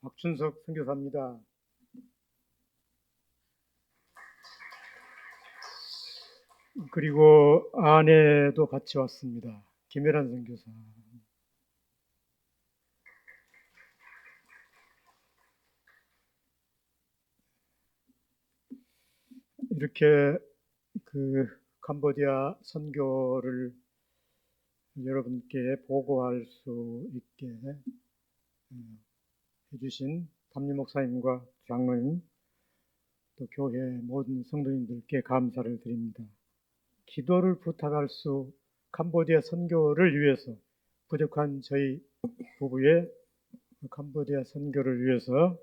박춘석 선교사입니다. 그리고 아내도 같이 왔습니다. 김혜란 선교사. 이렇게 캄보디아 선교를 여러분께 보고할 수 있게 해주신 담임 목사님과 장로님, 또 교회 모든 성도님들께 감사를 드립니다. 기도를 부탁할 수, 캄보디아 선교를 위해서 부족한 저희 부부의 캄보디아 선교를 위해서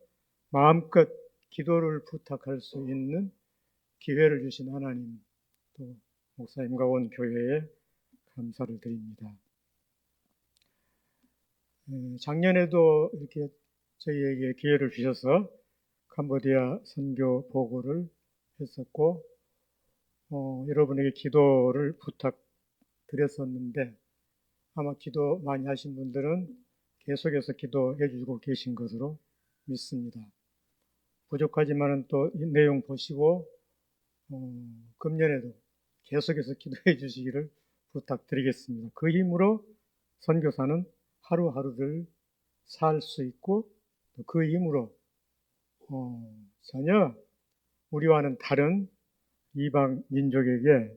마음껏 기도를 부탁할 수 있는 기회를 주신 하나님, 또 목사님과 온 교회에 감사를 드립니다. 작년에도 이렇게 저희에게 기회를 주셔서 캄보디아 선교 보고를 했었고, 여러분에게 기도를 부탁드렸었는데, 아마 기도 많이 하신 분들은 계속해서 기도해 주고 계신 것으로 믿습니다. 부족하지만은 또 이 내용 보시고 금년에도 계속해서 기도해 주시기를 부탁드리겠습니다. 그 힘으로 선교사는 하루하루를 살 수 있고, 그 힘으로 전혀 우리와는 다른 이방 민족에게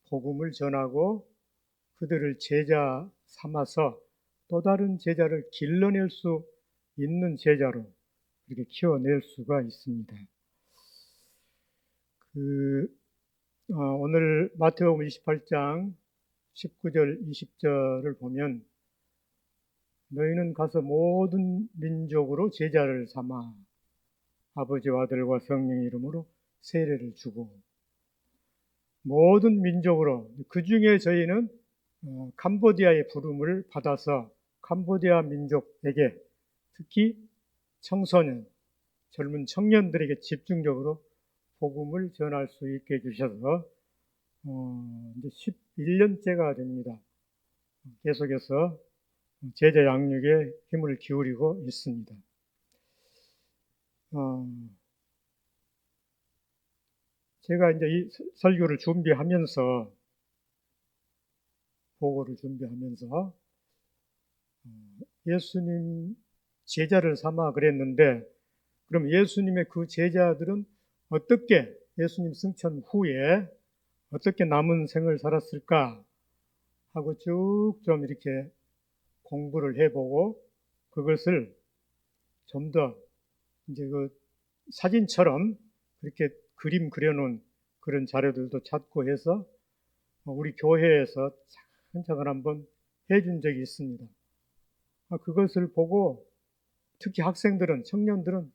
복음을 전하고 그들을 제자 삼아서 또 다른 제자를 길러낼 수 있는 제자로 이렇게 키워낼 수가 있습니다. 오늘 마태복음 28장 19절 20절을 보면 너희는 가서 모든 민족으로 제자를 삼아 아버지와 아들과 성령의 이름으로 세례를 주고, 모든 민족으로, 그 중에 저희는 캄보디아의 부름을 받아서 캄보디아 민족에게, 특히 청소년, 젊은 청년들에게 집중적으로 복음을 전할 수 있게 해주셔서 이제 11년째가 됩니다. 계속해서 제자 양육에 힘을 기울이고 있습니다. 제가 이제 이 설교를 준비하면서, 보고를 준비하면서 예수님 제자를 삼아 그랬는데, 그럼 예수님의 그 제자들은 어떻게 예수님 승천 후에 어떻게 남은 생을 살았을까 하고 쭉 좀 이렇게 공부를 해보고, 그것을 좀 더 이제 그 사진처럼 그렇게 그림 그려놓은 그런 자료들도 찾고 해서 우리 교회에서 찬양을 한번 해준 적이 있습니다. 그것을 보고 특히 학생들은, 청년들은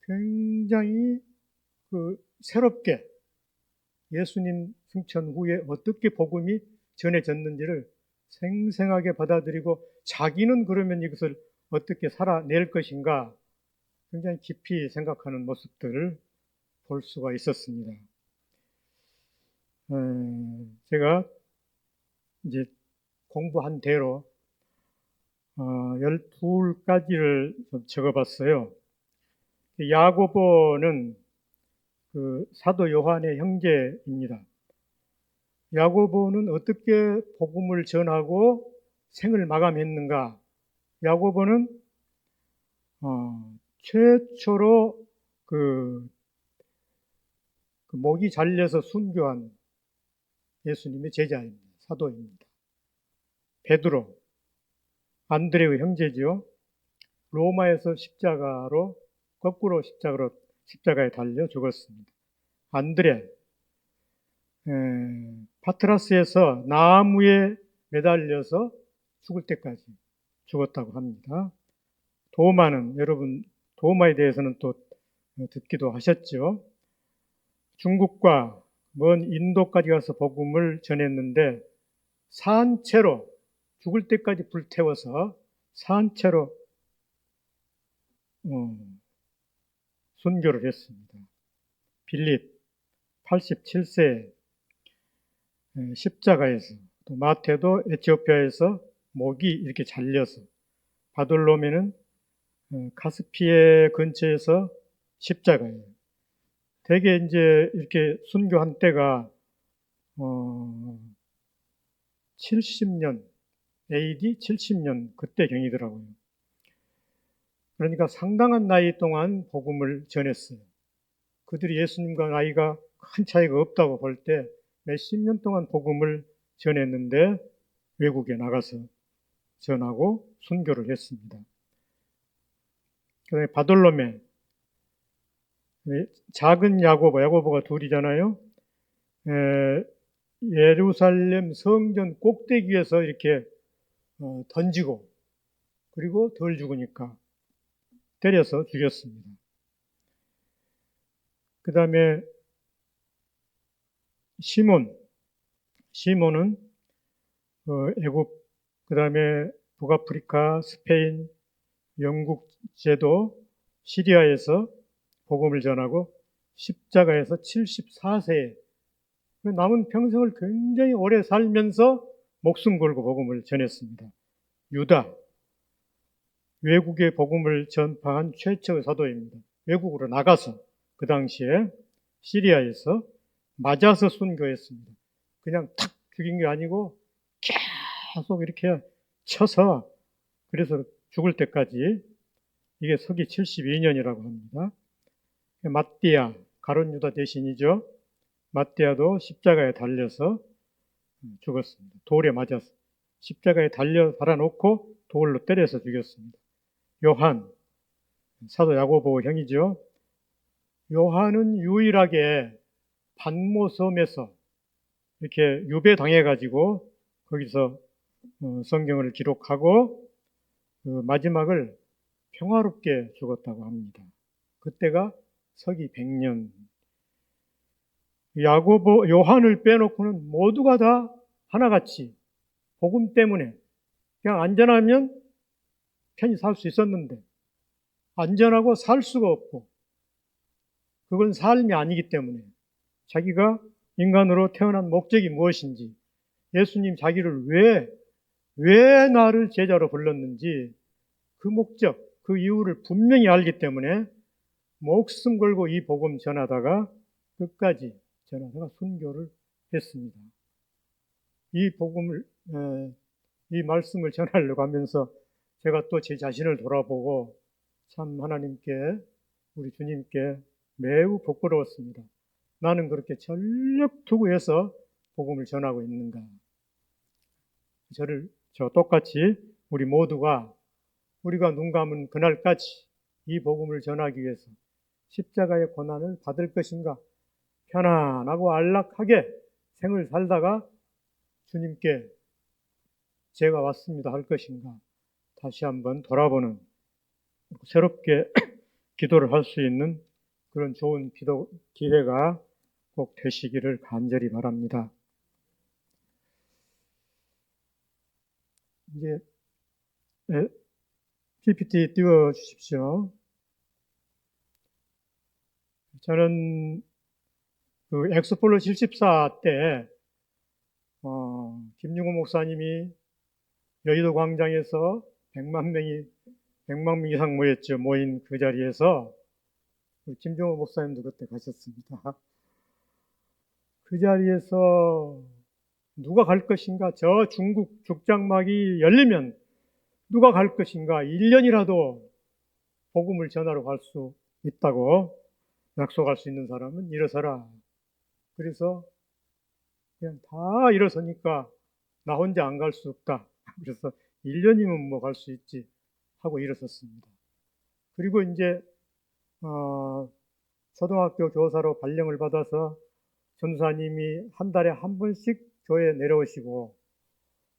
굉장히 새롭게 예수님 승천 후에 어떻게 복음이 전해졌는지를 생생하게 받아들이고, 자기는 그러면 이것을 어떻게 살아낼 것인가 굉장히 깊이 생각하는 모습들을 볼 수가 있었습니다. 제가 이제 공부한 대로 12가지를 적어봤어요. 야고보는 그 사도 요한의 형제입니다. 야고보는 어떻게 복음을 전하고 생을 마감했는가? 야고보는 최초로 목이 잘려서 순교한 예수님의 제자입니다. 사도입니다. 베드로, 안드레의 형제지요. 로마에서 거꾸로 십자가에 달려 죽었습니다. 안드레, 파트라스에서 나무에 매달려서 죽을 때까지 죽었다고 합니다. 도마는, 여러분 도마에 대해서는 또 듣기도 하셨죠. 중국과 먼 인도까지 가서 복음을 전했는데 산채로 죽을 때까지 불태워서 산채로 순교를 했습니다. 빌립 87세 십자가에서, 또 마태도 에티오피아에서 목이 이렇게 잘려서, 바돌로메는 카스피해 근처에서 십자가예요. 대개 이제 이렇게 순교한 때가 70년, AD 70년 그때 경이더라고요. 그러니까 상당한 나이 동안 복음을 전했어요. 그들이 예수님과 나이가 큰 차이가 없다고 볼 때 몇십 년 동안 복음을 전했는데 외국에 나가서 전하고 순교를 했습니다. 그다음에 바돌로메, 작은 야고보가 둘이잖아요. 예루살렘 성전 꼭대기에서 이렇게 던지고 그리고 덜 죽으니까 때려서 죽였습니다. 그 다음에 시몬은 애굽, 그 다음에 북아프리카, 스페인, 영국 제도, 시리아에서 복음을 전하고 십자가에서 74세에 남은 평생을 굉장히 오래 살면서 목숨 걸고 복음을 전했습니다. 유다, 외국에 복음을 전파한 최초의 사도입니다. 외국으로 나가서 그 당시에 시리아에서 맞아서 순교했습니다. 그냥 탁 죽인 게 아니고 계속 이렇게 쳐서 그래서 죽을 때까지 이게 서기 72년이라고 합니다. mattia, 가룟 유다 대신이죠. mattia도 십자가에 달려서 죽었습니다. 돌에 맞아서 십자가에 달려 달아놓고 돌로 때려서 죽였습니다. 요한, 사도 야고보 형이죠. 요한은 유일하게 반모섬에서 이렇게 유배당해가지고 거기서 성경을 기록하고 마지막을 평화롭게 죽었다고 합니다. 그때가 서기 100년. 야고보, 요한을 빼놓고는 모두가 다 하나같이 복음 때문에 그냥 안전하면 편히 살 수 있었는데 안전하고 살 수가 없고 그건 삶이 아니기 때문에 자기가 인간으로 태어난 목적이 무엇인지 예수님 자기를 왜 나를 제자로 불렀는지 그 목적, 그 이유를 분명히 알기 때문에 목숨 걸고 이 복음 전하다가 끝까지 전하다가 순교를 했습니다. 이 복음을, 이 말씀을 전하려고 하면서 제가 또 제 자신을 돌아보고 참 하나님께, 우리 주님께 매우 부끄러웠습니다. 나는 그렇게 전력 투구해서 복음을 전하고 있는가. 저 똑같이 우리 모두가 우리가 눈 감은 그날까지 이 복음을 전하기 위해서 십자가의 고난을 받을 것인가, 편안하고 안락하게 생을 살다가 주님께 제가 왔습니다 할 것인가, 다시 한번 돌아보는 새롭게 기도를 할 수 있는 그런 좋은 기회가 꼭 되시기를 간절히 바랍니다. 이제 PPT 띄워 주십시오. 저는 그 엑스폴로 74 때 김용호 목사님이 여의도 광장에서 100만 명 이상 모인 그 자리에서 김종호 목사님도 그때 가셨습니다. 그 자리에서 누가 갈 것인가, 저 중국 죽장막이 열리면 누가 갈 것인가, 1년이라도 복음을 전하러 갈 수 있다고 약속할 수 있는 사람은 일어서라. 그래서 그냥 다 일어서니까 나 혼자 안 갈 수 없다. 그래서 1년이면 뭐 갈 수 있지 하고 일어섰습니다. 그리고 이제 초등학교 교사로 발령을 받아서 전사님이 한 달에 한 번씩 교회에 내려오시고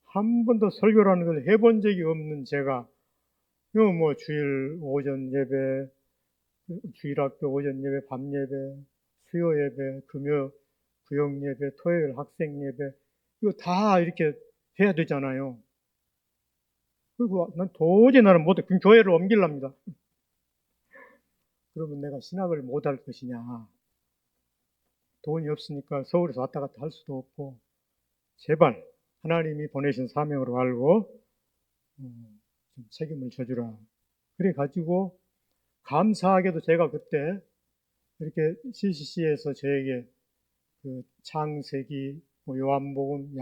한 번도 설교라는 걸 해본 적이 없는 제가 뭐 주일 오전 예배, 주일학교 오전 예배, 밤 예배, 수요 예배, 금요 구역 예배, 토요일 학생 예배 이거 다 이렇게 해야 되잖아요. 그리고 난 도저히 나는 못해. 그럼 교회를 옮기랍니다. 그러면 내가 신학을 못할 것이냐. 돈이 없으니까 서울에서 왔다 갔다 할 수도 없고 제발 하나님이 보내신 사명으로 알고 좀 책임을 져주라. 그래 가지고 감사하게도 제가 그때 이렇게 CCC에서 저에게 그 창세기, 뭐 요한복음,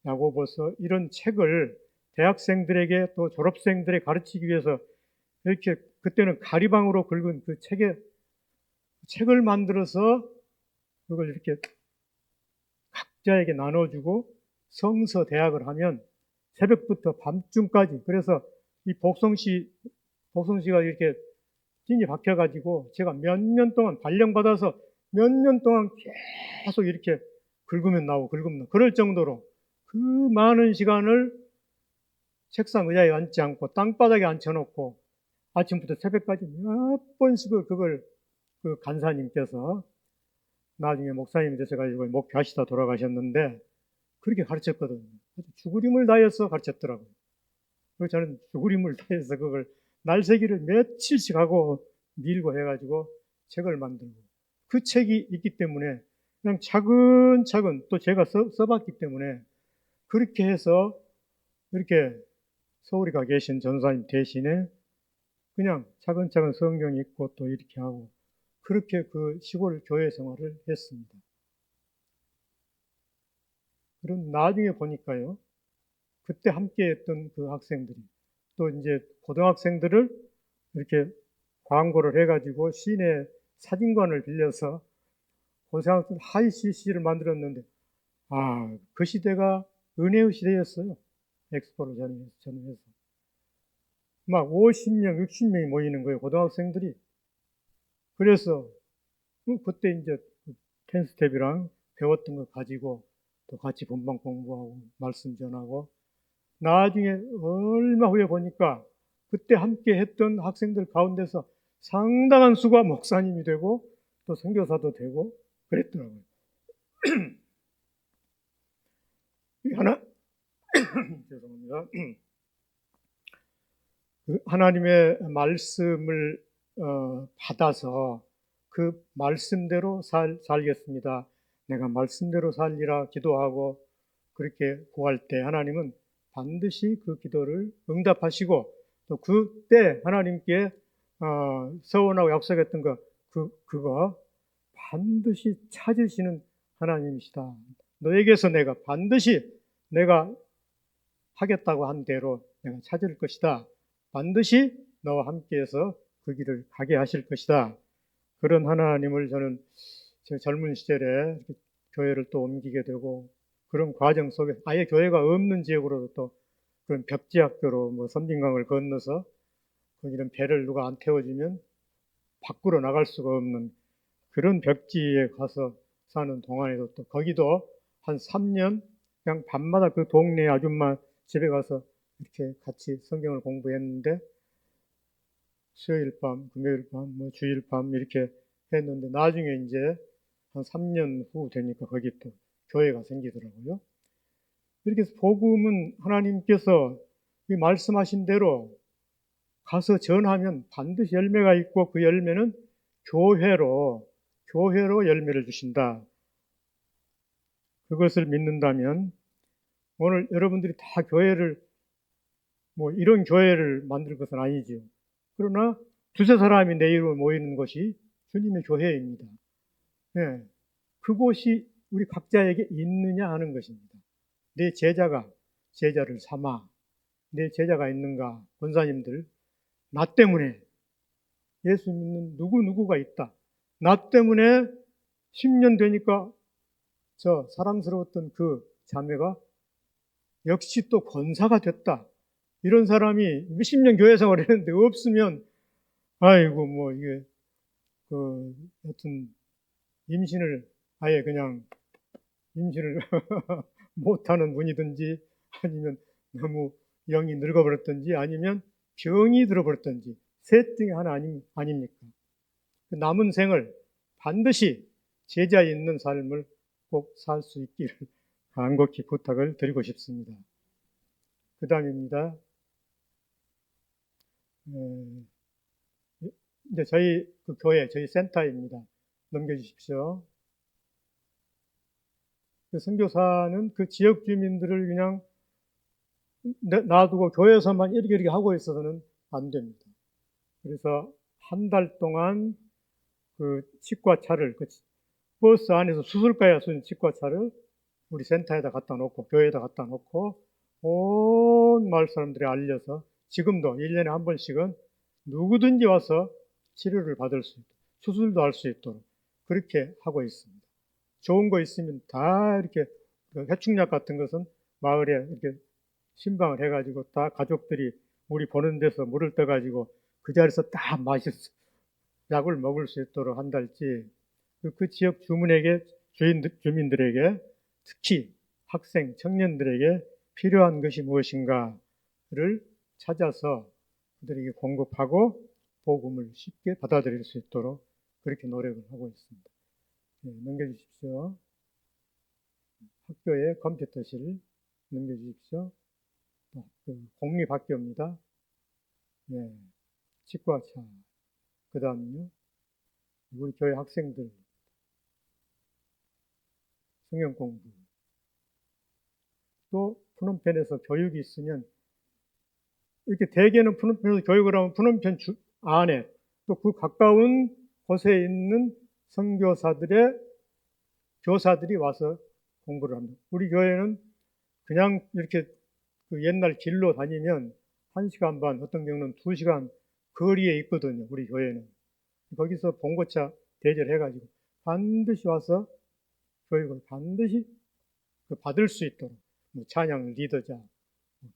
야고보서 이런 책을 대학생들에게 또 졸업생들에 가르치기 위해서 이렇게 그때는 가리방으로 긁은 그 책을 만들어서 그걸 이렇게 각자에게 나눠주고 성서 대학을 하면 새벽부터 밤중까지, 그래서 이 복성씨가 이렇게 찐이 박혀가지고 제가 몇 년 동안 발령받아서 몇 년 동안 계속 이렇게 긁으면 나오고 긁으면 나오고 그럴 정도로 그 많은 시간을 책상 의자에 앉지 않고 땅바닥에 앉혀놓고 아침부터 새벽까지 몇 번씩을 그걸 그 간사님께서 나중에 목사님이 되셔가지고 목회하시다 돌아가셨는데 그렇게 가르쳤거든요. 죽을 힘을 다해서 가르쳤더라고요. 그래서 저는 죽을 힘을 다해서 그걸 날새기를 며칠씩 하고 밀고 해가지고 책을 만들고, 그 책이 있기 때문에 그냥 차근차근 또 제가 써봤기 때문에 그렇게 해서 이렇게 서울에 가 계신 전사님 대신에 그냥 차근차근 성경 읽고 또 이렇게 하고 그렇게 그 시골 교회 생활을 했습니다. 그럼 나중에 보니까요, 그때 함께 했던 그 학생들이 또 이제 고등학생들을 이렇게 광고를 해가지고 시내 사진관을 빌려서 고생학생 하이 CC를 만들었는데, 그 시대가 은혜의 시대였어요. 엑스포를 전후해서. 막 50명, 60명이 모이는 거예요, 고등학생들이. 그래서 그때 이제 텐스텝이랑 배웠던 거 가지고 또 같이 본방 공부하고 말씀 전하고, 나중에 얼마 후에 보니까 그때 함께 했던 학생들 가운데서 상당한 수가 목사님이 되고 또 선교사도 되고 그랬더라고요. 죄송합니다. 하나님의 말씀을 받아서 그 말씀대로 살겠습니다. 내가 말씀대로 살리라 기도하고 그렇게 구할 때 하나님은 반드시 그 기도를 응답하시고, 또 그때 하나님께 서원하고 약속했던 그거 반드시 찾으시는 하나님이시다. 너에게서 내가 반드시 내가 하겠다고 한 대로 내가 찾을 것이다. 반드시 너와 함께해서 그 길을 가게 하실 것이다. 그런 하나님을 저는 제 젊은 시절에 교회를 또 옮기게 되고, 그런 과정 속에 아예 교회가 없는 지역으로도 또 그런 벽지학교로 뭐 섬진강을 건너서 거기는 배를 누가 안 태워주면 밖으로 나갈 수가 없는 그런 벽지에 가서 사는 동안에도 또 거기도 한 3년 그냥 밤마다 그 동네 아줌마 집에 가서 이렇게 같이 성경을 공부했는데, 수요일 밤, 금요일 밤, 뭐 주일 밤 이렇게 했는데, 나중에 이제 한 3년 후 되니까 거기 또 교회가 생기더라고요. 이렇게 해서 복음은 하나님께서 말씀하신 대로 가서 전하면 반드시 열매가 있고, 그 열매는 교회로 열매를 주신다. 그것을 믿는다면 오늘 여러분들이 다 교회를 뭐 이런 교회를 만들 것은 아니지요. 그러나 두세 사람이 내 이름으로 모이는 것이 주님의 교회입니다. 네, 그곳이 우리 각자에게 있느냐 하는 것입니다. 내 제자를 삼아 내 제자가 있는가? 권사님들, 나 때문에 예수 믿는 누구누구가 있다. 나 때문에 10년 되니까 저 사랑스러웠던 그 자매가 역시 또 권사가 됐다. 이런 사람이 몇십 년 교회 생활을 했는데 없으면, 아이고, 뭐, 이게, 하여튼, 아예 그냥 임신을 못하는 분이든지, 아니면 너무 영이 늙어버렸든지, 아니면 병이 들어버렸든지, 셋 중에 하나 아닙니까? 남은 생을 반드시 제자 있는 삶을 꼭 살 수 있기를 간곡히 부탁을 드리고 싶습니다. 그 다음입니다. 이제 저희 그 교회, 저희 센터입니다. 넘겨주십시오. 그 선교사는 그 지역 주민들을 그냥 놔두고 교회에서만 이렇게 하고 있어서는 안 됩니다. 그래서 한 달 동안 그 치과차를, 그 버스 안에서 수술가야 쓰는 치과차를 우리 센터에다 갖다 놓고, 교회에다 갖다 놓고, 온 마을 사람들이 알려서 지금도 1년에 한 번씩은 누구든지 와서 치료를 받을 수 있도록, 수술도 할 수 있도록 그렇게 하고 있습니다. 좋은 거 있으면 다 이렇게 해충약 같은 것은 마을에 이렇게 신방을 해가지고 다 가족들이 우리 보는 데서 물을 떠가지고 그 자리에서 다 마셔서 약을 먹을 수 있도록 한달지, 그 지역 주민들에게 특히 학생, 청년들에게 필요한 것이 무엇인가를 찾아서 그들에게 공급하고 복음을 쉽게 받아들일 수 있도록 그렇게 노력을 하고 있습니다. 네, 넘겨주십시오. 학교의 컴퓨터실 넘겨주십시오. 공립학교입니다. 네, 치과차. 그 다음요, 우리 교회 학생들 성경 공부. 또 푸놈펜에서 교육이 있으면, 이렇게 대개는 푸놈펜에서 교육을 하면 푸놈펜 안에 또 그 가까운 곳에 있는 선교사들의 교사들이 와서 공부를 합니다. 우리 교회는 그냥 이렇게 그 옛날 길로 다니면 1시간 반, 어떤 경우는 2시간 거리에 있거든요. 우리 교회는. 거기서 봉고차 대절해가지고 반드시 와서 교육을 반드시 받을 수 있도록, 찬양 리더자,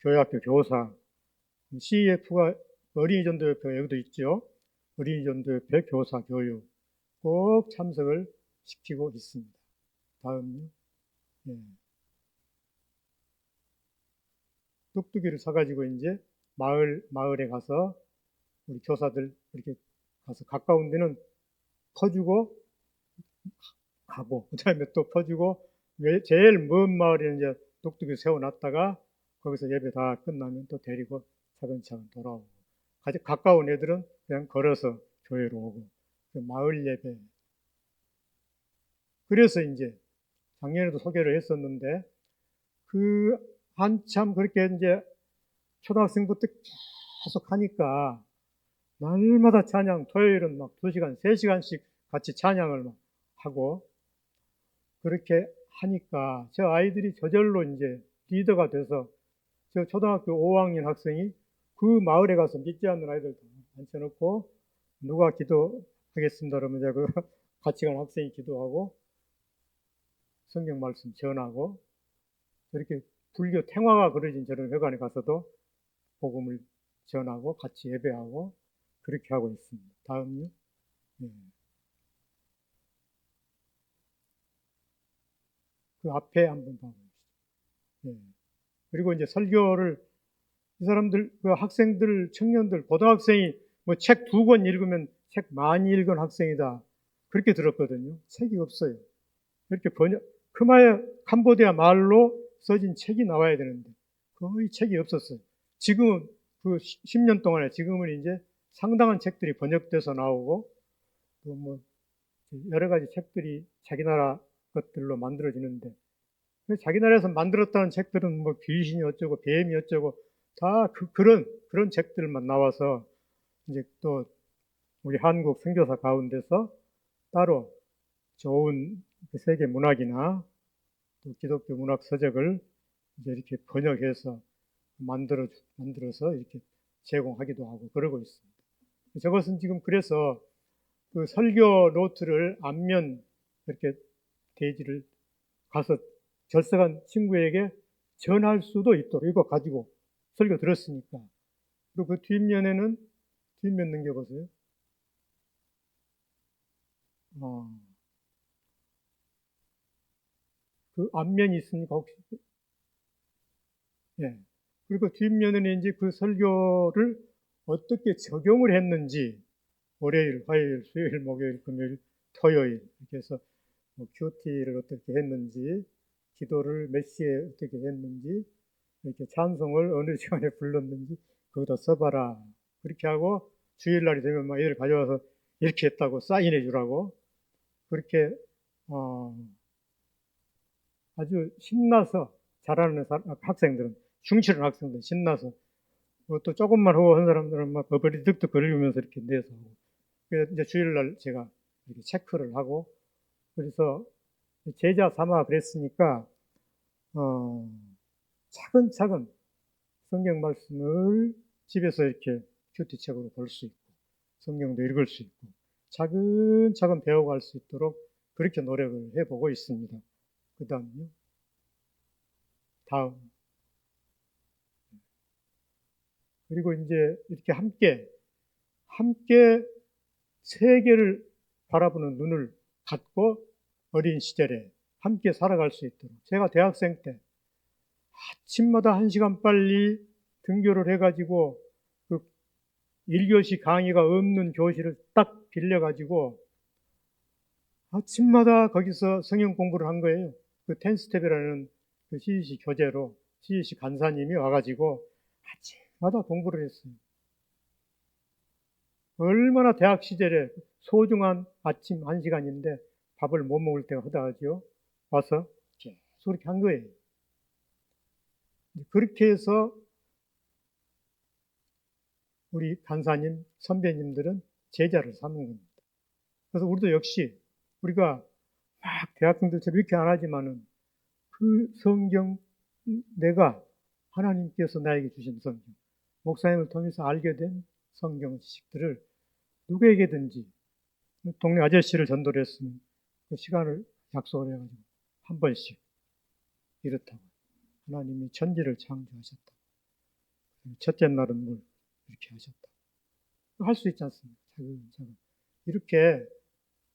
교회학교 교사, CEF가 어린이전도협회 여기도 있죠. 어린이전도협회 교사 교육 꼭 참석을 시키고 있습니다. 다음요. 네. 뚝뚝이를 사가지고 이제 마을에 가서 우리 교사들 이렇게 가서 가까운 데는 퍼주고 가고, 그 다음에 또 퍼주고, 제일 먼 마을에 이제 뚝뚝이 세워놨다가 거기서 예배 다 끝나면 또 데리고 차근차근 돌아오고, 아주 가까운 애들은 그냥 걸어서 교회로 오고, 그 마을 예배. 그래서 이제 작년에도 소개를 했었는데, 그 한참 그렇게 이제 초등학생부터 계속 하니까 날마다 찬양, 토요일은 막 2시간, 3시간씩 같이 찬양을 막 하고, 그렇게 하니까 저 아이들이 저절로 이제 리더가 돼서, 저 초등학교 5학년 학생이 그 마을에 가서 믿지 않는 아이들 앉혀놓고 누가 기도하겠습니다 그러면 이제 그 같이 간 학생이 기도하고 성경 말씀 전하고, 이렇게 불교 탱화가 그려진 저런 회관에 가서도 복음을 전하고 같이 예배하고 그렇게 하고 있습니다. 다음요. 네. 그 앞에 한번 봐보시죠. 네. 그리고 이제 설교를, 이 사람들, 그 학생들, 청년들, 고등학생이 뭐 책 2권 읽으면 책 많이 읽은 학생이다. 그렇게 들었거든요. 책이 없어요. 이렇게 khmer 캄보디아 말로 써진 책이 나와야 되는데 거의 책이 없었어요. 지금은 그 10년 동안에 지금은 이제 상당한 책들이 번역돼서 나오고, 또 뭐 여러 가지 책들이 자기 나라 것들로 만들어지는데, 자기 나라에서 만들었다는 책들은 뭐 귀신이 어쩌고 뱀이 어쩌고 다 그런 책들만 나와서, 이제 또 우리 한국 선교사 가운데서 따로 좋은 세계 문학이나 또 기독교 문학 서적을 이제 이렇게 번역해서 만들어서 이렇게 제공하기도 하고 그러고 있습니다. 저것은 지금 그래서 그 설교 노트를 앞면 이렇게 대지를 가서 결석한 친구에게 전할 수도 있도록 이거 가지고 설교 들었으니까. 그리고 그 뒷면 넘겨보세요. 그 앞면이 있습니까, 혹시? 예. 그리고 뒷면에는 이제 그 설교를 어떻게 적용을 했는지, 월요일, 화요일, 수요일, 목요일, 금요일, 토요일, 이렇게 해서 뭐 큐티를 어떻게 했는지, 기도를 몇 시에 어떻게 했는지, 이렇게 찬송을 어느 시간에 불렀는지, 거기다 써봐라. 그렇게 하고, 주일날이 되면 막 애들 가져와서 이렇게 했다고 사인해 주라고, 그렇게, 아주 신나서 잘하는 학생들은, 충실한 학생들은 신나서 또 조금만 하고 한 사람들은 막 버버리득득 거리면서 이렇게 내서 하고. 그래서 이제 주일날 제가 이렇게 체크를 하고, 그래서 제자 삼아 그랬으니까, 차근차근 성경 말씀을 집에서 이렇게 큐티책으로 볼 수 있고, 성경도 읽을 수 있고, 차근차근 배워갈 수 있도록 그렇게 노력을 해보고 있습니다. 그 다음요. 다음. 그리고 이제 이렇게 함께 세계를 바라보는 눈을 갖고 어린 시절에 함께 살아갈 수 있도록. 제가 대학생 때 아침마다 1시간 빨리 등교를 해가지고 그 1교시 강의가 없는 교실을 딱 빌려가지고 아침마다 거기서 성경 공부를 한 거예요. 그 텐스텝이라는 그 CEC 교재로 CEC 간사님이 와가지고 아침마다 공부를 했어요. 얼마나 대학 시절에 소중한 아침 1시간인데 밥을 못 먹을 때가 허다하죠. 와서 계속 그렇게 한 거예요. 그렇게 해서 우리 간사님, 선배님들은 제자를 삼는 겁니다. 그래서 우리도 역시 우리가 막 대학생들처럼 이렇게 안 하지만은 그 성경, 내가 하나님께서 나에게 주신 성경, 목사님을 통해서 알게 된 성경 지식들을 누구에게든지, 동네 아저씨를 전도를 했으면 그 시간을 약속을 해가지고 한 번씩 이렇다고. 하나님이 천지를 창조하셨다. 첫째 날은 뭘 이렇게 하셨다. 할 수 있지 않습니까? 차근차근. 이렇게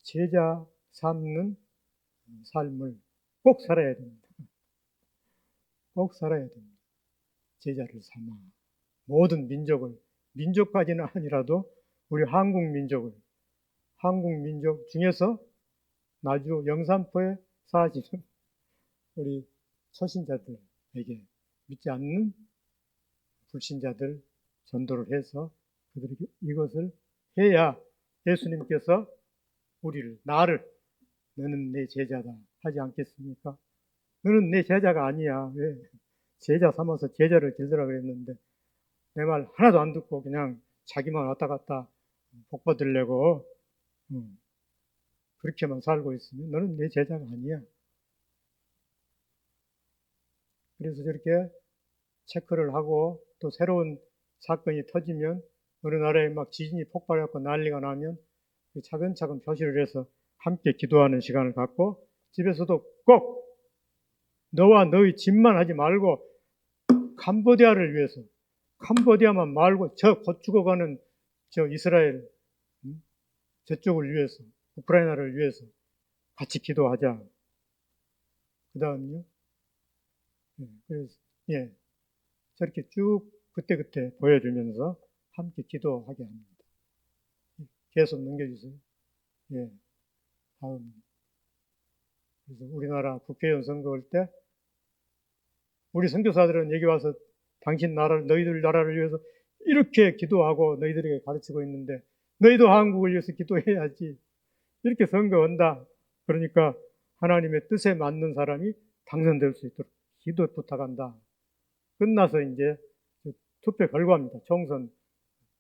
제자 삼는 삶을 꼭 살아야 됩니다. 꼭 살아야 됩니다. 제자를 삼아 모든 민족까지는 아니라도 우리 한국 민족 중에서 나주 영산포에 사시는 우리 초신자들에게, 믿지 않는 불신자들 전도를 해서 그들에게 이것을 해야 예수님께서 나를 너는 내 제자다 하지 않겠습니까? 너는 내 제자가 아니야. 왜 제자 삼아서 제자를 길더라 그랬는데 내 말 하나도 안 듣고 그냥 자기만 왔다 갔다 복 받으려고 그렇게만 살고 있으면 너는 내 제자가 아니야. 그래서 저렇게 체크를 하고, 또 새로운 사건이 터지면, 어느 나라에 막 지진이 폭발하고 난리가 나면 차근차근 표시를 해서 함께 기도하는 시간을 갖고, 집에서도 꼭 너와 너의 집만 하지 말고 캄보디아를 위해서, 캄보디아만 말고 저 곧 죽어가는 저 이스라엘, 저쪽을 위해서, 우크라이나를 위해서 같이 기도하자. 그 다음요. 그래서 예, 저렇게 쭉 그때그때 보여주면서 함께 기도하게 합니다. 계속 넘겨주세요. 예, 다음. 그래서 우리나라 국회의원 선거할 때 우리 선교사들은 여기 와서 너희들 나라를 위해서 이렇게 기도하고 너희들에게 가르치고 있는데 너희도 한국을 위해서 기도해야지. 이렇게 선거한다. 그러니까 하나님의 뜻에 맞는 사람이 당선될 수 있도록 기도 부탁한다. 끝나서 이제 투표 결과입니다. 총선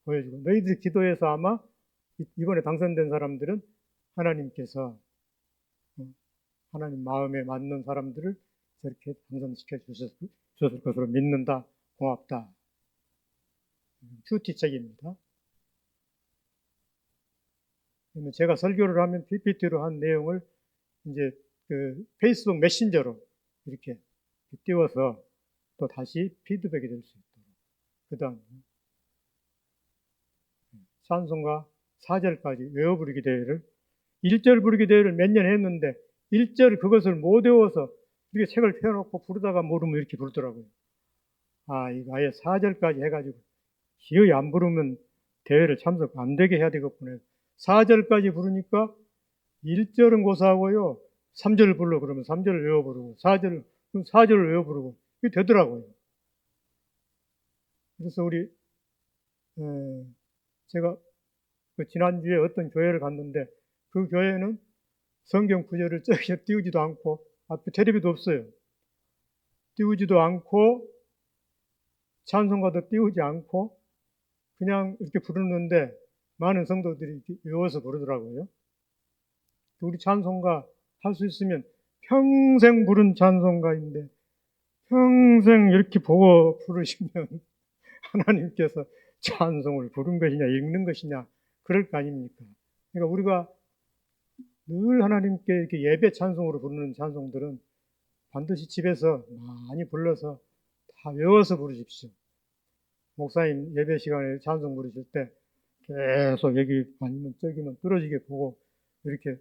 보여주고 너희들 기도해서 아마 이번에 당선된 사람들은 하나님께서 하나님 마음에 맞는 사람들을 저렇게 당선시켜 주셨을 것으로 믿는다. 고맙다. 큐티책입니다. 제가 설교를 하면 PPT로 한 내용을 이제 그 페이스북 메신저로 이렇게 띄워서 또 다시 피드백이 될 수 있도록. 그 다음 찬송가 4절까지 외워 부르기 대회를 1절 부르기 대회를 몇 년 했는데 1절 그것을 못 외워서 이렇게 책을 펴놓고 부르다가 모르면 이렇게 부르더라고요. 이거 아예 4절까지 해가지고 기어이 안 부르면 대회를 참석 안 되게 해야 되겠구나. 4절까지 부르니까 1절은 고사하고요. 3절 불러 그러면 3절을 외워 부르고 4절을 외워 부르고 이게 되더라고요. 그래서 제가 그 지난주에 어떤 교회를 갔는데 그 교회는 성경 구절을 저기 띄우지도 않고 앞에 테레비도 없어요. 띄우지도 않고 찬송가도 띄우지 않고 그냥 이렇게 부르는데 많은 성도들이 외워서 부르더라고요. 우리 찬송가 할 수 있으면 평생 부른 찬송가인데 평생 이렇게 보고 부르시면 하나님께서 찬송을 부른 것이냐 읽는 것이냐 그럴 거 아닙니까? 그러니까 우리가 늘 하나님께 이렇게 예배 찬송으로 부르는 찬송들은 반드시 집에서 많이 불러서 다 외워서 부르십시오. 목사님 예배 시간에 찬송 부르실 때 계속 여기 아니면 저기만 뚫어지게 보고 이렇게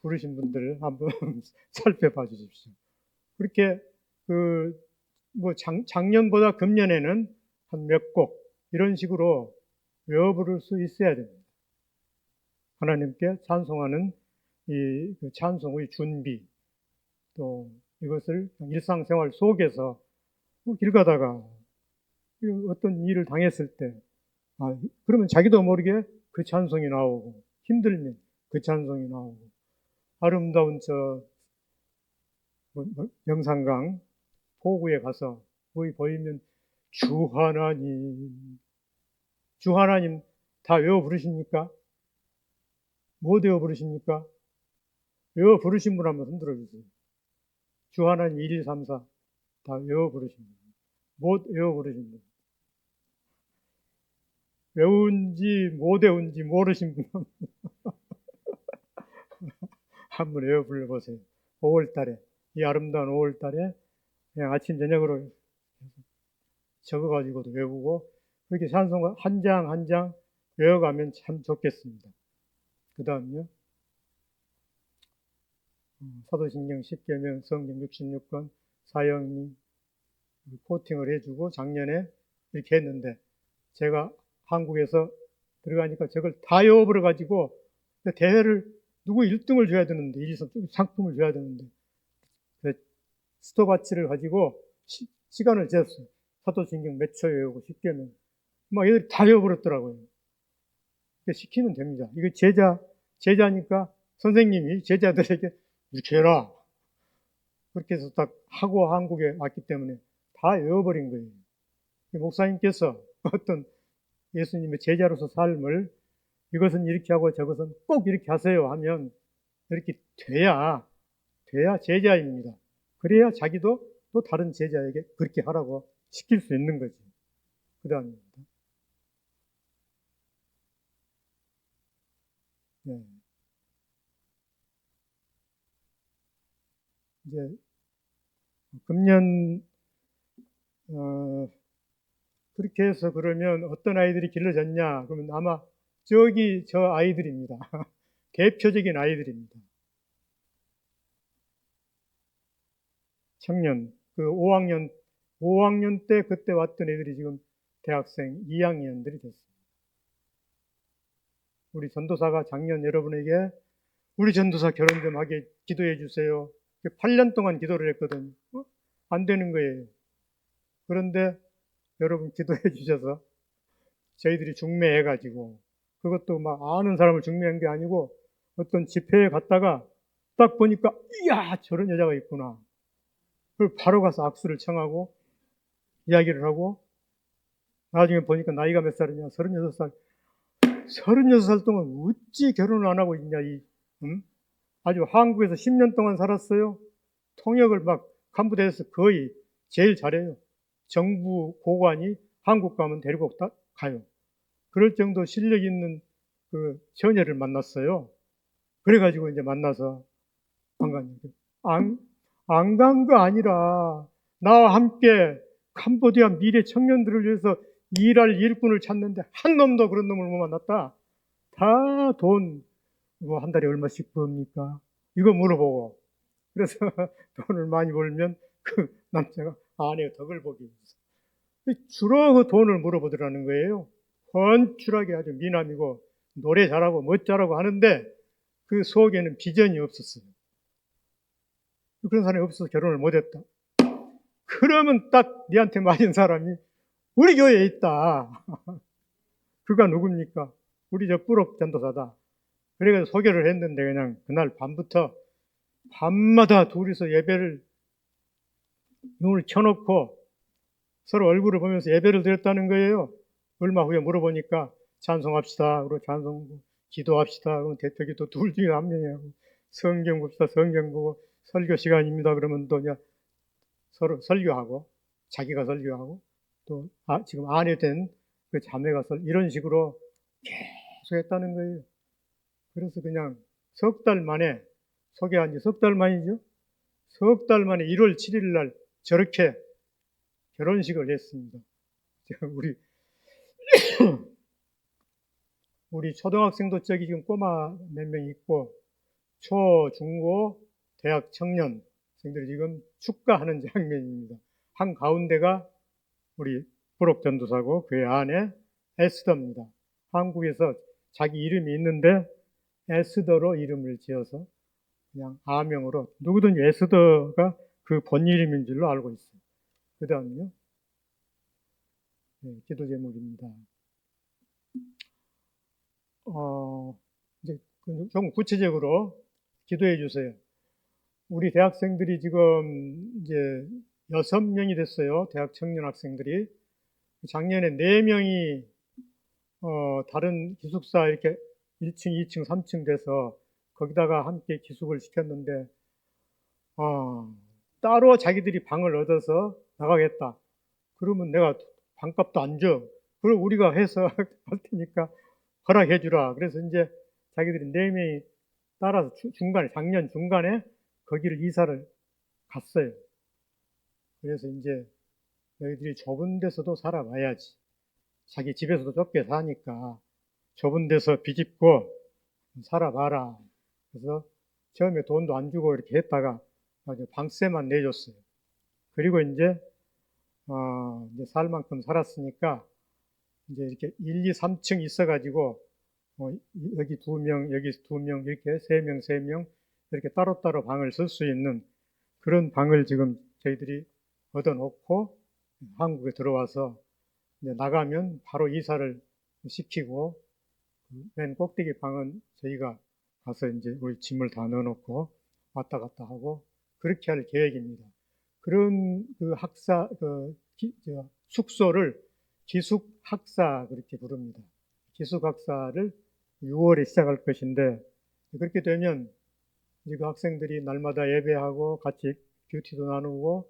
부르신 분들을 한번 살펴봐 주십시오. 그렇게 작년보다 금년에는 한 몇 곡 이런 식으로 외워 부를 수 있어야 됩니다. 하나님께 찬송하는 이 찬송의 준비, 또 이것을 일상생활 속에서 길 가다가 어떤 일을 당했을 때, 그러면 자기도 모르게 그 찬송이 나오고, 힘들면 그 찬송이 나오고, 아름다운 영산강 포구에 가서 거기 보이면 주 하나님 다 외워 부르십니까? 뭐 외워 부르십니까? 외워 부르신 분 한번 흔들어 주세요. 주 하나님 1, 2, 3, 4 다 외워 부르십니다. 못 외워 부르십니다. 외운지 못 외운지 모르신 분 한번 외워 불러보세요. 5월달에, 이 아름다운 5월달에 그냥 아침 저녁으로 적어가지고도 외우고 그렇게 찬송가 한 장 한 장 외워가면 참 좋겠습니다. 그 다음요. 사도신경 10계명 성경 66권 사형이 코팅을 해주고 작년에 이렇게 했는데 제가 한국에서 들어가니까 저걸 다 외워버려 가지고 대회를 누구 1등을 줘야 되는데 1등 상품을 줘야 되는데 스톱워치를 가지고 시간을 쟀어요. 사도신경 몇 초에 외우고 10계명 막 얘들이 다 외워버렸더라고요. 시키면 됩니다. 이거 제자니까 선생님이 제자들에게 이렇게 해라. 그렇게 해서 딱 하고 한국에 왔기 때문에 다 외워버린 거예요. 목사님께서 어떤 예수님의 제자로서 삶을 이것은 이렇게 하고 저것은 꼭 이렇게 하세요 하면 이렇게 돼야 제자입니다. 그래야 자기도 또 다른 제자에게 그렇게 하라고 시킬 수 있는 거죠. 그 다음입니다. 네. 이제 금년 그렇게 해서 그러면 어떤 아이들이 길러졌냐? 그러면 아마 저 아이들입니다. 대표적인 아이들입니다. 청년, 5학년 때 그때 왔던 애들이 지금 대학생 2학년들이 됐습니다. 우리 전도사가 작년 여러분에게 우리 전도사 결혼 좀 하게 기도해 주세요. 8년 동안 기도를 했거든요. 안 되는 거예요. 그런데 여러분 기도해 주셔서 저희들이 중매해가지고 그것도 막 아는 사람을 중매한 게 아니고 어떤 집회에 갔다가 딱 보니까 이야 저런 여자가 있구나. 그걸 바로 가서 악수를 청하고 이야기를 하고 나중에 보니까 나이가 몇 살이냐 36살 36살 동안 어찌 결혼을 안 하고 있냐 아주 한국에서 10년 동안 살았어요. 통역을 막 간부대에서 거의 제일 잘해요. 정부 고관이 한국 가면 데리고 가요. 그럴 정도 실력 있는 그 처녀를 만났어요. 그래가지고 이제 만나서 안 간 거 아니라 나와 함께 캄보디아 미래 청년들을 위해서 일할 일꾼을 찾는데 한 놈도 그런 놈을 못 만났다. 다 돈 뭐 한 달에 얼마씩 법니까? 이거 물어보고 그래서 돈을 많이 벌면 그 남자가 아내가 덕을 보기 위해서 주로 그 돈을 물어보더라는 거예요. 훤출하게 아주 미남이고 노래 잘하고 멋 잘하고 하는데 그 속에는 비전이 없었어요. 그런 사람이 없어서 결혼을 못했다. 그러면 딱 니한테 맞은 사람이 우리 교회에 있다. 그가 누굽니까? 우리 저 뿌록 전도사다. 그래서 소개를 했는데 그냥 그날 밤부터 밤마다 둘이서 예배를 눈을 켜놓고 서로 얼굴을 보면서 예배를 드렸다는 거예요. 얼마 후에 물어보니까 찬송합시다. 그리고 찬송, 기도합시다. 그럼 대표기도 둘 중에 한 명이 하고 성경 봅시다. 성경 보고 설교 시간입니다. 그러면 또 이제 서로 설교하고 자기가 설교하고 또 지금 아내 된 그 자매가 이런 식으로 계속 했다는 거예요. 그래서 그냥 석 달 만에 소개한 지 석 달 만이죠. 석 달 만에 1월 7일 날 저렇게 결혼식을 했습니다. 우리 초등학생도 저기 지금 꼬마 몇 명 있고 초, 중고, 대학 청년생들이 지금 축가하는 장면입니다. 한 가운데가 우리 부록 전도사고 그의 아내 에스더입니다. 한국에서 자기 이름이 있는데 에스더로 이름을 지어서 그냥 아명으로 누구든지 에스더가 그 본 이름인 줄로 알고 있어요. 그 다음요. 네, 기도 제목입니다. 이제 좀 구체적으로 기도해 주세요. 우리 대학생들이 지금 이제 6명이 됐어요. 대학 청년 학생들이. 작년에 4명이 다른 기숙사 이렇게 1층, 2층, 3층 돼서 거기다가 함께 기숙을 시켰는데 따로 자기들이 방을 얻어서 나가겠다. 그러면 내가 방값도 안 줘. 그럼 우리가 해서 할 테니까 허락해 주라. 그래서 이제 자기들이 4명이 따라서 작년 중간에 거기를 이사를 갔어요. 그래서 이제 너희들이 좁은 데서도 살아봐야지. 자기 집에서도 좁게 사니까 좁은 데서 비집고 살아봐라. 그래서 처음에 돈도 안 주고 이렇게 했다가 방세만 내줬어요. 그리고 이제 살 만큼 살았으니까 이제 이렇게 1, 2, 3층 있어가지고 여기 2명, 여기 2명, 이렇게 3명, 3명 이렇게 따로따로 방을 쓸 수 있는 그런 방을 지금 저희들이 얻어놓고 한국에 들어와서 이제 나가면 바로 이사를 시키고 맨 꼭대기 방은 저희가 가서 이제 우리 짐을 다 넣어놓고 왔다 갔다 하고 그렇게 할 계획입니다. 그런 숙소를 기숙학사 그렇게 부릅니다. 기숙학사를 6월에 시작할 것인데 그렇게 되면 이제 그 학생들이 날마다 예배하고 같이 큐티도 나누고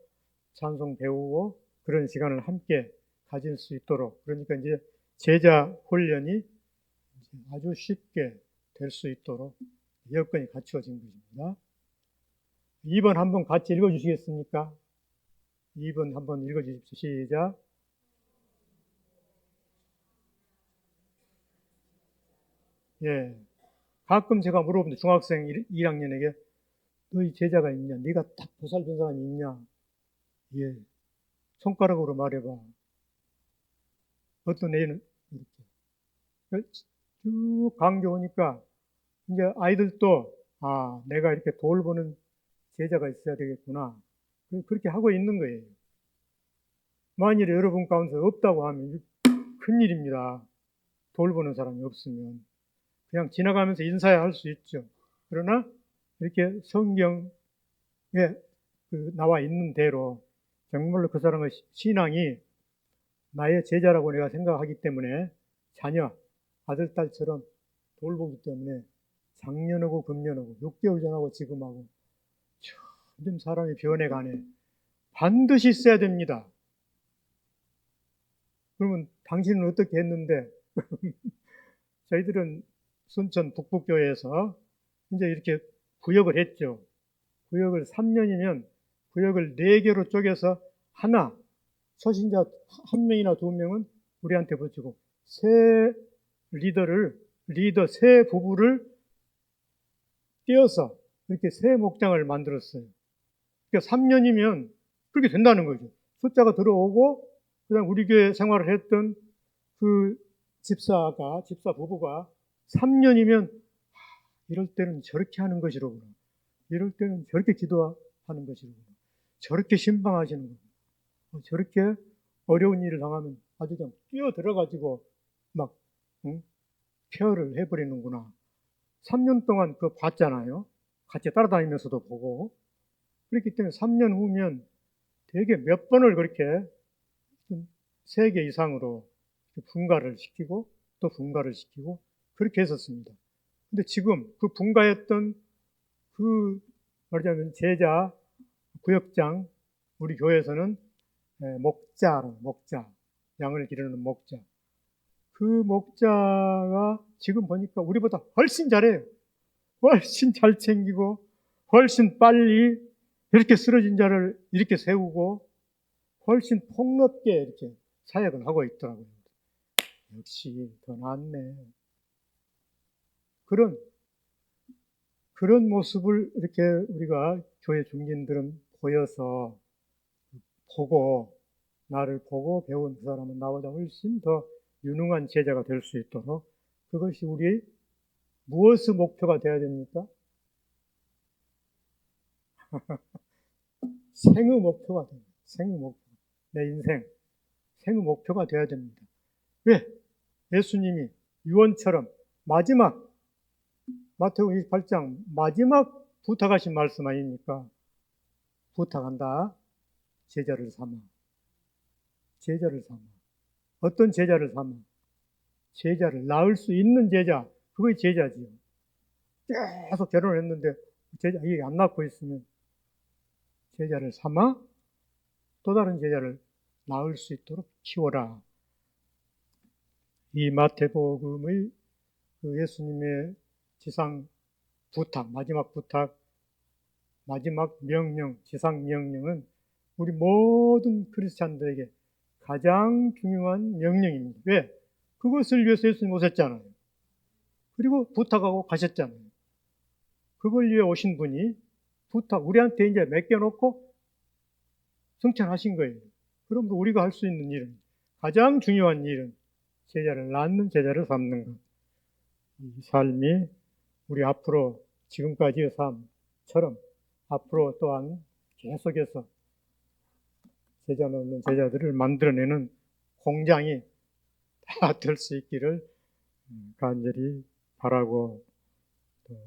찬송 배우고 그런 시간을 함께 가질 수 있도록 그러니까 이제 제자 훈련이 아주 쉽게 될 수 있도록 여건이 갖추어진 것입니다. 2번 한번 같이 읽어주시겠습니까? 2번 한번 읽어주십시오. 시작. 예. 가끔 제가 물어봅니다. 중학생 1학년에게 너희 제자가 있냐? 네가 딱 보살핀 사람이 있냐? 예. 손가락으로 말해봐. 어떤 애는 이렇게 쭉 강조하니까 이제 아이들도 내가 이렇게 돌보는 제자가 있어야 되겠구나. 그렇게 하고 있는 거예요. 만일에 여러분 가운데 없다고 하면 큰일입니다. 돌보는 사람이 없으면. 그냥 지나가면서 인사해야 할 수 있죠. 그러나 이렇게 성경에 나와 있는 대로 정말로 그 사람의 신앙이 나의 제자라고 내가 생각하기 때문에 자녀, 아들, 딸처럼 돌보기 때문에 작년하고 금년하고 6개월 전하고 지금하고 점점 사람이 변해가네. 반드시 있어야 됩니다. 그러면 당신은 어떻게 했는데? 저희들은 순천 북북교회에서 이제 이렇게 구역을 했죠. 구역을 3년이면 구역을 4개로 쪼개서 하나, 초신자 1명이나 2명은 우리한테 붙이고 리더 세 부부를 띄어서 이렇게 세 목장을 만들었어요. 그러니까 3년이면 그렇게 된다는 거죠. 숫자가 들어오고 그다음 우리 교회 생활을 했던 그 집사 부부가 3년이면 이럴 때는 저렇게 하는 것이로구나. 이럴 때는 저렇게 기도하는 것이로구나. 저렇게 신방하시는 거구나. 저렇게 어려운 일을 당하면 아주 그냥 뛰어들어가지고 막 케어를 해버리는구나. 3년 동안 그거 봤잖아요. 같이 따라다니면서도 보고. 그렇기 때문에 3년 후면 되게 몇 번을 그렇게 3개 이상으로 분가를 시키고 또 분가를 시키고 그렇게 했었습니다. 근데 지금 그 분가했던 그 말하자면 제자 구역장 우리 교회에서는 목자 양을 기르는 목자 그 목자가 지금 보니까 우리보다 훨씬 잘해요. 훨씬 잘 챙기고 훨씬 빨리 이렇게 쓰러진 자를 이렇게 세우고 훨씬 폭넓게 이렇게 사역을 하고 있더라고요. 역시 더 낫네. 그런 모습을 이렇게 우리가 교회 중진들은 보여서 보고 나를 보고 배운 그 사람은 나보다 훨씬 더 유능한 제자가 될 수 있도록 그것이 우리 무엇의 목표가 되어야 됩니까? 생의 목표가 됩니다. 생의 목표. 내 인생, 생의 목표가 되어야 됩니다. 왜? 예수님이 유언처럼 마지막 마태복음 28장 마지막 부탁하신 말씀 아닙니까? 부탁한다. 제자를 삼아. 제자를 삼아. 어떤 제자를 삼아? 제자를 낳을 수 있는 제자. 그게 제자지요. 계속 결혼을 했는데 제자 이게 안 낳고 있으면 제자를 삼아 또 다른 제자를 낳을 수 있도록 키워라. 이 마태복음의 그 예수님의 지상 부탁, 마지막 명령, 지상 명령은 우리 모든 크리스찬들에게 가장 중요한 명령입니다. 왜? 그것을 위해서 예수님 오셨잖아요. 그리고 부탁하고 가셨잖아요. 그걸 위해 오신 분이 우리한테 이제 맡겨놓고 승천하신 거예요. 그럼 우리가 할 수 있는 일은, 가장 중요한 일은 제자를 낳는 제자를 삼는 것. 이 삶이 우리 앞으로 지금까지의 삶처럼 앞으로 또한 계속해서 제자 놓는 제자들을 만들어내는 공장이 다 될 수 있기를 간절히 바라고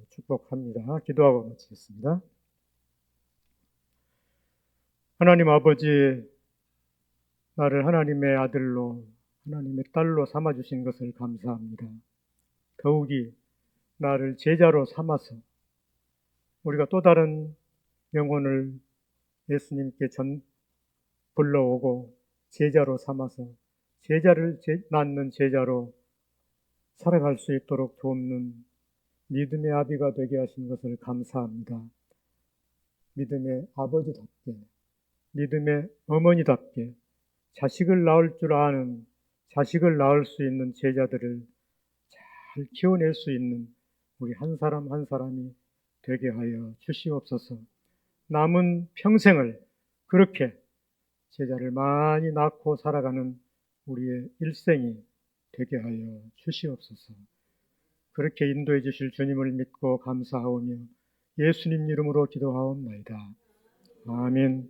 축복합니다. 기도하고 마치겠습니다. 하나님 아버지, 나를 하나님의 아들로, 하나님의 딸로 삼아주신 것을 감사합니다. 더욱이 나를 제자로 삼아서 우리가 또 다른 영혼을 예수님께 불러오고 제자로 삼아서 제자를 낳는 제자로 살아갈 수 있도록 돕는 믿음의 아비가 되게 하신 것을 감사합니다. 믿음의 아버지답게, 믿음의 어머니답게 자식을 낳을 줄 아는, 자식을 낳을 수 있는 제자들을 잘 키워낼 수 있는 우리 한 사람 한 사람이 되게 하여 주시옵소서. 남은 평생을 그렇게 제자를 많이 낳고 살아가는 우리의 일생이 되게 하여 주시옵소서. 그렇게 인도해 주실 주님을 믿고 감사하오며 예수님 이름으로 기도하옵나이다. 아멘.